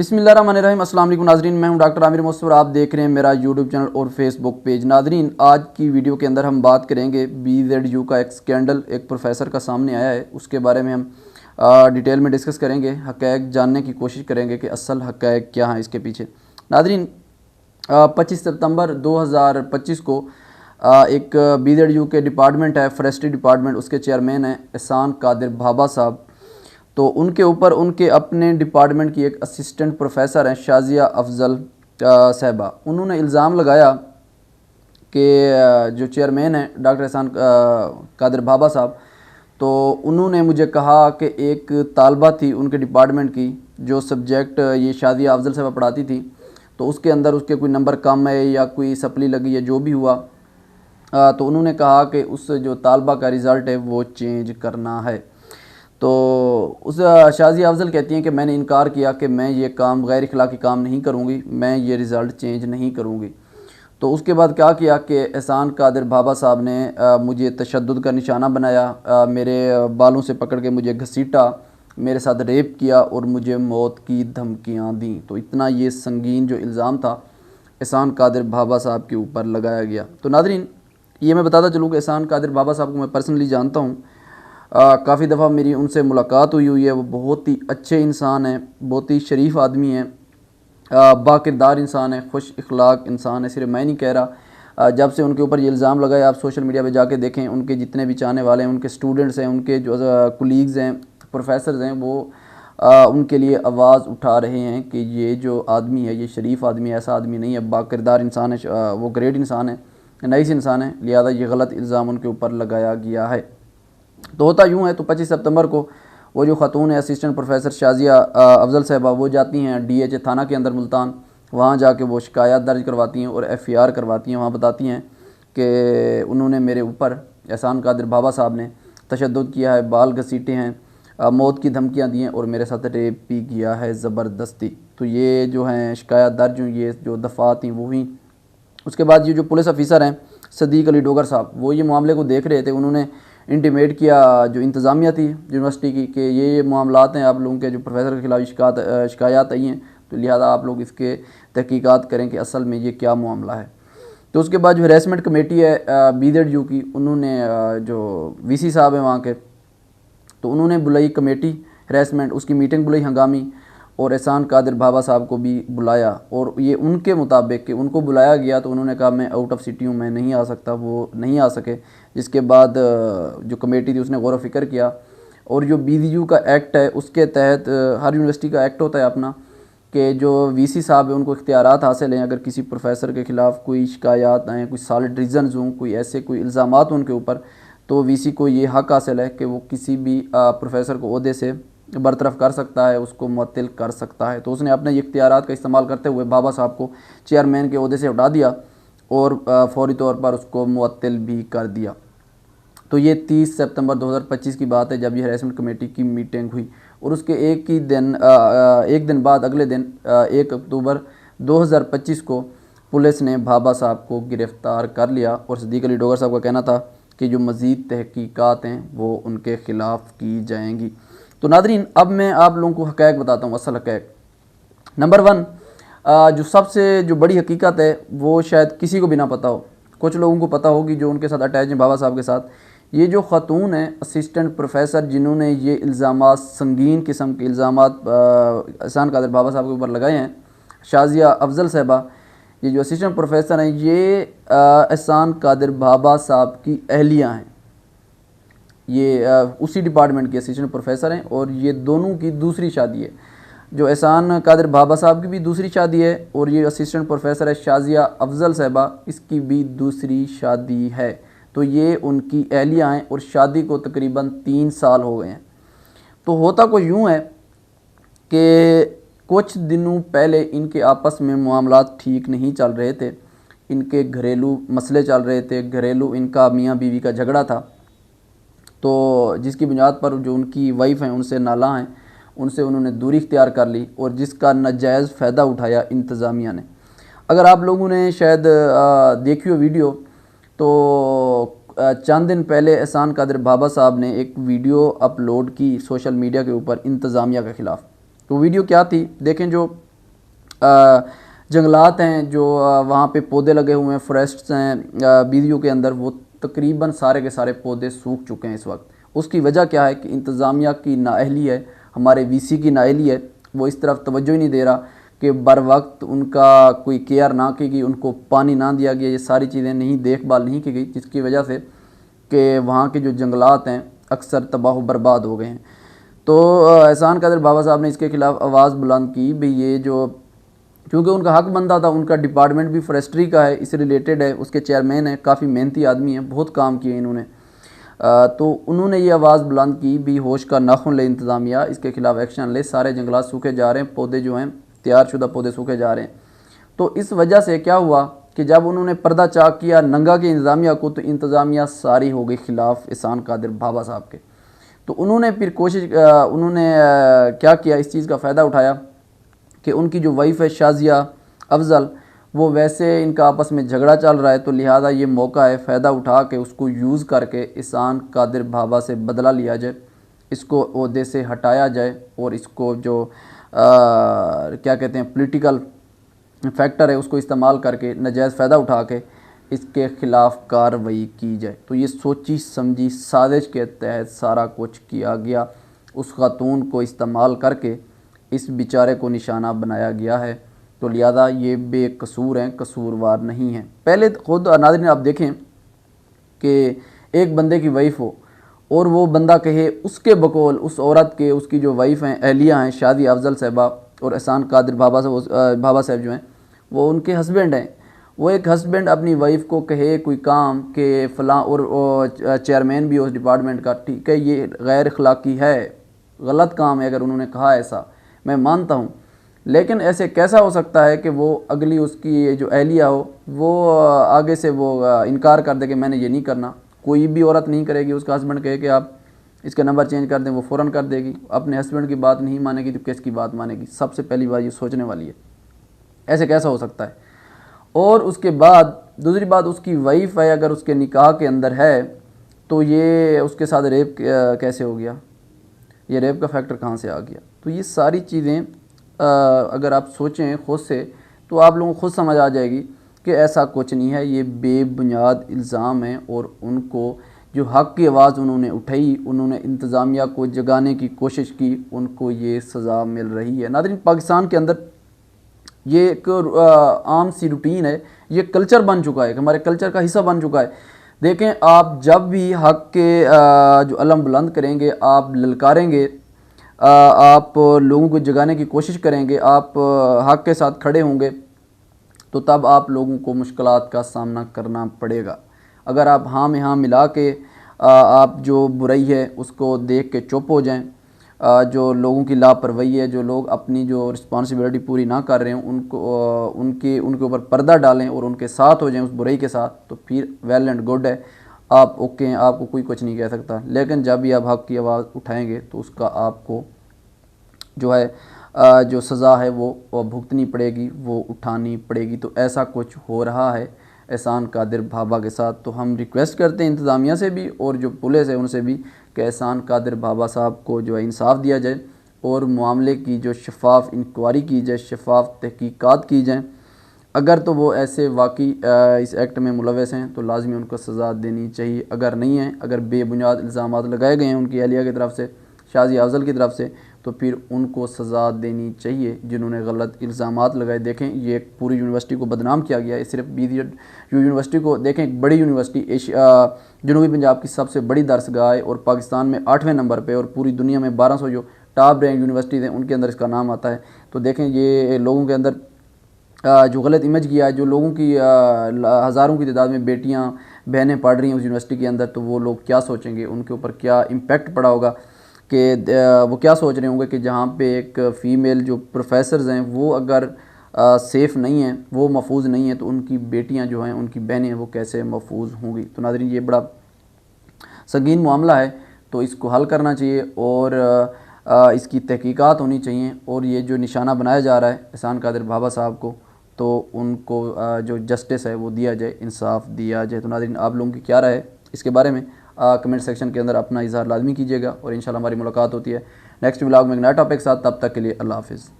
बिस्मिल्लाहिर्रहमानिर्रहीम। अस्सलाम वालेकुम नाज़रीन, मैं हूं डॉक्टर आमिर मुस्तफ़ा। आप देख रहे हैं मेरा यूट्यूब चैनल और फेसबुक पेज। नाज़रीन, आज की वीडियो के अंदर हम बात करेंगे BZU का एक स्कैंडल एक प्रोफेसर का सामने आया है, उसके बारे में हम डिटेल में डिस्कस करेंगे, हक़ाइक़ जानने की कोशिश करेंगे कि असल हक़ाइक़ क्या हैं इसके पीछे। नाज़रीन, 25 सितंबर 2025 को एक BZU के डिपार्टमेंट है, फॉरेस्ट्री डिपार्टमेंट, उसके चेयरमैन हैं एहसान कादिर भाभा साहब। तो उनके ऊपर उनके अपने डिपार्टमेंट की एक असिस्टेंट प्रोफेसर हैं शाजिया अफजल साहिबा, उन्होंने इल्ज़ाम लगाया कि जो चेयरमैन हैं डॉक्टर एहसान कादिर भाभा साहब, तो उन्होंने मुझे कहा कि एक तालबा थी उनके डिपार्टमेंट की, जो सब्जेक्ट ये शाजिया अफजल साहिबा पढ़ाती थी, तो उसके अंदर उसके कोई नंबर कम है या कोई सप्ली लगी है, जो भी हुआ, तो उन्होंने कहा कि उस जो तालबा का रिज़ल्ट है वो चेंज करना है। तो उस शाजिया अफजल कहती हैं कि मैंने इनकार किया कि मैं ये काम गैर इखलाकी काम नहीं करूँगी, मैं ये रिज़ल्ट चेंज नहीं करूँगी। तो उसके बाद क्या किया कि एहसान कादिर भाभा साहब ने मुझे तशद्दुद का निशाना बनाया, मेरे बालों से पकड़ के मुझे घसीटा, मेरे साथ रेप किया और मुझे मौत की धमकियाँ दी। तो इतना ये संगीन जो इल्ज़ाम था एहसान कादिर भाभा साहब के ऊपर लगाया गया। तो नाज़रीन, ये मैं बताता चलूँ कि एहसान कादिर भाभा साहब को मैं पर्सनली जानता हूँ, काफ़ी दफ़ा मेरी उनसे मुलाकात हुई है। वो बहुत ही अच्छे इंसान हैं, बहुत ही शरीफ आदमी हैं, बाकिरदार इंसान है, खुश इखलाक इंसान है। सिर्फ मैं नहीं कह रहा, जब से उनके ऊपर ये इल्ज़ाम लगाया, आप सोशल मीडिया पे जाके देखें, उनके जितने भी चाहने वाले हैं, उनके स्टूडेंट्स हैं, उनके जो कुलीग्स हैं, प्रोफेसर्स हैं, वो उनके लिए आवाज़ उठा रहे हैं कि ये जो आदमी है ये शरीफ आदमी है, ऐसा आदमी नहीं है, बाकिरदार इंसान है, वो ग्रेट इंसान है, नाइस इंसान है, लिहाजा ये गलत इल्ज़ाम उनके ऊपर लगाया गया है। तो होता यूँ है, तो 25 सितंबर को वो जो ख़ातून है असिस्टेंट प्रोफेसर शाजिया अफजल साहिबा, वो जाती हैं DH थाना के अंदर मुल्तान, वहाँ जाके वो शिकायत दर्ज करवाती हैं और FIR करवाती हैं। वहाँ बताती हैं कि उन्होंने मेरे ऊपर, एहसान कादिर भाभा साहब ने तशद्दुद किया है, बाल घसीटे हैं, मौत की धमकियाँ दी हैं और मेरे साथ रेप भी किया है ज़बरदस्ती। तो ये जो हैं शिकायत दर्ज हुई, ये जो दफ़ात थी वो हुई। उसके बाद ये जो पुलिस ऑफिसर हैं सदीक अली डोगर साहब, वो ये मामले को देख रहे थे, उन्होंने इंटीमेट किया जो इंतज़ामिया थी यूनिवर्सिटी की कि ये मामलात हैं, आप लोगों के जो प्रोफेसर के खिलाफ शिकायत आई हैं, तो लिहाजा आप लोग इसके तहकीकात करें कि असल में ये क्या मामला है। तो उसके बाद जो हरेसमेंट कमेटी है BZU की, उन्होंने जो VC साहब हैं वहाँ के, तो उन्होंने बुलाई कमेटी हरेसमेंट, उसकी मीटिंग बुलाई हंगामी, और एहसान कादिर भाभा साहब को भी बुलाया। और ये उनके मुताबिक कि उनको बुलाया गया तो उन्होंने कहा मैं आउट ऑफ सिटी हूँ, मैं नहीं आ सकता, वो नहीं आ सके। जिसके बाद जो कमेटी थी उसने गौर व फिक्र किया, और जो BZU का एक्ट है उसके तहत, हर यूनिवर्सिटी का एक्ट होता है अपना, कि जो VC साहब है उनको इख्तियारात हासिल हैं, अगर किसी प्रोफेसर के ख़िलाफ़ कोई शिकायत आएँ, कोई सॉलिड रीज़न्स हों, कोई ऐसे कोई इल्ज़ामात उनके ऊपर, तो VC को ये हक़ हासिल है कि वो किसी भी प्रोफेसर को ओहदे से बरतरफ़ कर सकता है, उसको मुअत्तिल कर सकता है। तो उसने अपने इख्तियारात का इस्तेमाल करते हुए भाभा साहब को चेयरमैन के ओहदे से हटा दिया और फ़ौरी तौर पर उसको मुअत्तिल भी कर दिया। तो ये 30 सितंबर 2025 की बात है, जब ये हरेसमेंट कमेटी की मीटिंग हुई, और उसके एक दिन बाद, अगले दिन 1 अक्टूबर 2025 को पुलिस ने भाभा साहब को गिरफ़्तार कर लिया। और सदीक अली डोगर साहब का कहना था कि जो मज़ीद तहकीकात हैं वो उनके ख़िलाफ़ की जाएंगी। तो नादरीन, अब मैं आप लोगों को हक़ाइक़ बताता हूँ, असल हक़ाइक़। नंबर 1, जो सबसे जो बड़ी हकीकत है वो शायद किसी को भी ना पता हो, कुछ लोगों को पता होगी जो उनके साथ अटैच हैं भाभा साहब के साथ। ये जो ख़ातून है असिस्टेंट प्रोफेसर, जिन्होंने ये इल्ज़ामात, संगीन किस्म के इल्ज़ामात एहसान कादिर भाभा साहब के ऊपर लगाए हैं, शाजिया अफजल साहिबा, ये जो असिस्टेंट प्रोफेसर हैं, ये एहसान कादिर भाभा साहब की अहलिया हैं। ये उसी डिपार्टमेंट के असिस्टेंट प्रोफेसर हैं, और ये दोनों की दूसरी शादी है। जो एहसान कादिर भाभा साहब की भी दूसरी शादी है, और ये असिस्टेंट प्रोफेसर है शाजिया अफजल साहिबा, इसकी भी दूसरी शादी है। तो ये उनकी अहलिया हैं, और शादी को तकरीबन 3 साल हो गए हैं। तो होता कुछ यूँ है कि कुछ दिनों पहले इनके आपस में मामलात ठीक नहीं चल रहे थे, इनके घरेलू मसले चल रहे थे, घरेलू इनका मियाँ बीवी का झगड़ा था। तो जिसकी बुनियाद पर जो उनकी वाइफ हैं, उनसे नाला हैं, उनसे उन्होंने दूरी इख्तियार कर ली, और जिसका नाजायज़ फ़ायदा उठाया इंतज़ामिया ने। अगर आप लोगों ने शायद देखी हो वीडियो, तो चंद दिन पहले एहसान कादिर भाभा साहब ने एक वीडियो अपलोड की सोशल मीडिया के ऊपर इंतज़ामिया के ख़िलाफ़। तो वीडियो क्या थी देखें। जो जंगलात हैं जो वहाँ पे पौधे लगे हुए हैं, फॉरेस्ट्स हैं बीदियों के अंदर, वो तकरीबन सारे के सारे पौधे सूख चुके हैं इस वक्त। उसकी वजह क्या है कि इंतज़ामिया की नाअहली है, हमारे वीसी की नाअहली है, वो इस तरफ तवज्जो ही नहीं दे रहा कि बर वक्त उनका कोई केयर ना की गई, उनको पानी ना दिया गया, ये सारी चीज़ें नहीं देखभाल नहीं की गई, जिसकी वजह से कि वहाँ के जो जंगलात हैं अक्सर तबाह बर्बाद हो गए हैं। तो एहसान कादिर बाबा साहब ने इसके ख़िलाफ़ आवाज़ बुलंद की भाई ये जो, क्योंकि उनका हक बनता था, उनका डिपार्टमेंट भी फॉरेस्ट्री का है, इससे रिलेटेड है, उसके चेयरमैन है, काफ़ी मेहनती आदमी है, बहुत काम किए इन्होंने। तो उन्होंने ये आवाज़ बुलंद की भी होश का नाखुन ले इंतज़ामिया, इसके ख़िलाफ़ एक्शन ले, सारे जंगलात सूखे जा रहे हैं, पौधे जो हैं तैयारशुदा पौधे सूखे जा रहे हैं। तो इस वजह से क्या हुआ कि जब उन्होंने पर्दा चाक किया नंगा के इंतज़ामिया को, तो इंतज़ामिया सारी हो गई ख़िलाफ़ एहसान कादिर बाबा साहब के। तो उन्होंने फिर क्या किया, इस चीज़ का फ़ायदा उठाया कि उनकी जो वाइफ है शाजिया अफजल, वो वैसे इनका आपस में झगड़ा चल रहा है, तो लिहाजा ये मौका है, फ़ायदा उठा के उसको यूज़ करके एहसान कादिर बाबा से बदला लिया जाए, इसको ओहदे से हटाया जाए और इसको जो क्या कहते हैं पॉलिटिकल फैक्टर है उसको इस्तेमाल करके नाजायज़ फ़ायदा उठा के इसके ख़िलाफ़ कार्रवाई की जाए। तो ये सोची समझी साजिश के तहत सारा कुछ किया गया, उस खातून को इस्तेमाल करके इस बेचारे को निशाना बनाया गया है। तो लिहाजा ये बेकसूर हैं, कसूरवार नहीं हैं। पहले ख़ुद नाज़रीन आप देखें कि एक बंदे की वाइफ हो और वो बंदा कहे उसके बकौल उस औरत के, उसकी जो वाइफ हैं अहलिया हैं शाजिया अफजल साहबा और एहसान कादिर बाबा साहब जो हैं वो उनके हस्बैंड हैं, वो एक हस्बैंड अपनी वाइफ को कहे कोई काम के फ़लाँ, और चेयरमैन भी उस डिपार्टमेंट का, ठीक है ये गैर अखलाक़ी है, गलत काम है अगर उन्होंने कहा ऐसा, मैं मानता हूँ, लेकिन ऐसे कैसा हो सकता है कि वो अगली उसकी जो अहलिया हो वो आगे से वो इनकार कर दे कि मैंने ये नहीं करना। कोई भी औरत नहीं करेगी, उसका हस्बैंड कहे कि आप इसका नंबर चेंज कर दें, वो फ़ौरन कर देगी। अपने हस्बैंड की बात नहीं मानेगी तो किसकी बात मानेगी? सबसे पहली बात ये सोचने वाली है, ऐसे कैसा हो सकता है। और उसके बाद दूसरी बात, उसकी वाइफ है, अगर उसके निकाह के अंदर है तो ये उसके साथ रेप कैसे हो गया, ये रेप का फैक्टर कहाँ से आ गया? तो ये सारी चीज़ें अगर आप सोचें खुद से तो आप लोगों को खुद समझ आ जाएगी कि ऐसा कुछ नहीं है, ये बेबुनियाद इल्ज़ाम है। और उनको जो हक़ की आवाज़ उन्होंने उठाई, उन्होंने इंतज़ामिया को जगाने की कोशिश की, उनको ये सज़ा मिल रही है। नाज़रीन, पाकिस्तान के अंदर ये एक आम सी रूटीन है, ये कल्चर बन चुका है, हमारे कल्चर का हिस्सा बन चुका है। देखें, आप जब भी हक़ के जो अलम बुलंद करेंगे, आप ललकारेंगे, आप लोगों को जगाने की कोशिश करेंगे, आप हक़ के साथ खड़े होंगे, तो तब आप लोगों को मुश्किलात का सामना करना पड़ेगा। अगर आप हाँ में हाँ मिला के आप जो बुराई है उसको देख के चुप हो जाएं, जो लोगों की लापरवाही है, जो लोग अपनी जो रिस्पॉन्सिबिलिटी पूरी ना कर रहे हैं, उनके ऊपर पर्दा डालें और उनके साथ हो जाएं उस बुराई के साथ, तो फिर वेल एंड गुड है, आप ओके हैं, आपको कोई कुछ नहीं कह सकता। लेकिन जब भी आप हक़ की आवाज़ उठाएंगे तो उसका आपको जो है जो सज़ा है वो भुगतनी पड़ेगी, वो उठानी पड़ेगी। तो ऐसा कुछ हो रहा है एहसान कादिर बाबा के साथ। तो हम रिक्वेस्ट करते हैं इंतज़ामिया से भी और जो पुलिस है उनसे भी कि एहसान कादिर बाबा साहब को जो है इंसाफ दिया जाए और मामले की जो शफाफ इंक्वायरी की जाए, शफाफ तहकीकात की जाए। अगर तो वो ऐसे वाकई इस एक्ट में मुलव्वस हैं तो लाजमी उनको सज़ा देनी चाहिए। अगर नहीं है, अगर बेबुनियाद इल्ज़ामात लगाए गए हैं उनकी अहलिया की तरफ से, शाजिया अफजल की तरफ से, तो फिर उनको सज़ा देनी चाहिए जिन्होंने गलत इल्ज़ामात लगाए। देखें, ये एक पूरी यूनिवर्सिटी को बदनाम किया गया है, सिर्फ BCET यूनिवर्सिटी को देखें, एक बड़ी यूनिवर्सिटी जनूबी पंजाब की सबसे बड़ी दरसगाह है और पाकिस्तान में 8वें नंबर पे, और पूरी दुनिया में 1200 जो टॉप रैंक यूनिवर्सिटीज़ हैं उनके अंदर इसका नाम आता है। तो देखें, ये लोगों के अंदर जो गलत इमेज किया है, जो लोगों की हज़ारों की तादाद में बेटियां बहनें पढ़ रही हैं उस यूनिवर्सिटी के अंदर, तो वो लोग क्या सोचेंगे, उनके ऊपर क्या इम्पेक्ट पड़ा होगा, कि वो क्या सोच रहे होंगे कि जहाँ पे एक फ़ीमेल जो प्रोफेसर्स हैं वो अगर सेफ़ नहीं हैं, वो महफूज नहीं है, तो उनकी बेटियां जो हैं, उनकी बहनें हैं, वो कैसे महफूज होंगी। तो नाज़रीन, ये बड़ा संगीन मामला है, तो इसको हल करना चाहिए और इसकी तहकीकात होनी चाहिए। और ये जो निशाना बनाया जा रहा है एहसान कादिर बाबा साहब को, तो उनको जो जस्टिस है वो दिया जाए, इंसाफ दिया जाए। तो नाज़रीन, आप लोगों की क्या राय है इसके बारे में कमेंट सेक्शन के अंदर अपना इज़हार लाजमी कीजिएगा और इंशाल्लाह हमारी मुलाकात होती है नेक्स्ट व्लॉग में एक नया टॉपिक के साथ। तब तक के लिए अल्लाह हाफ़िज़।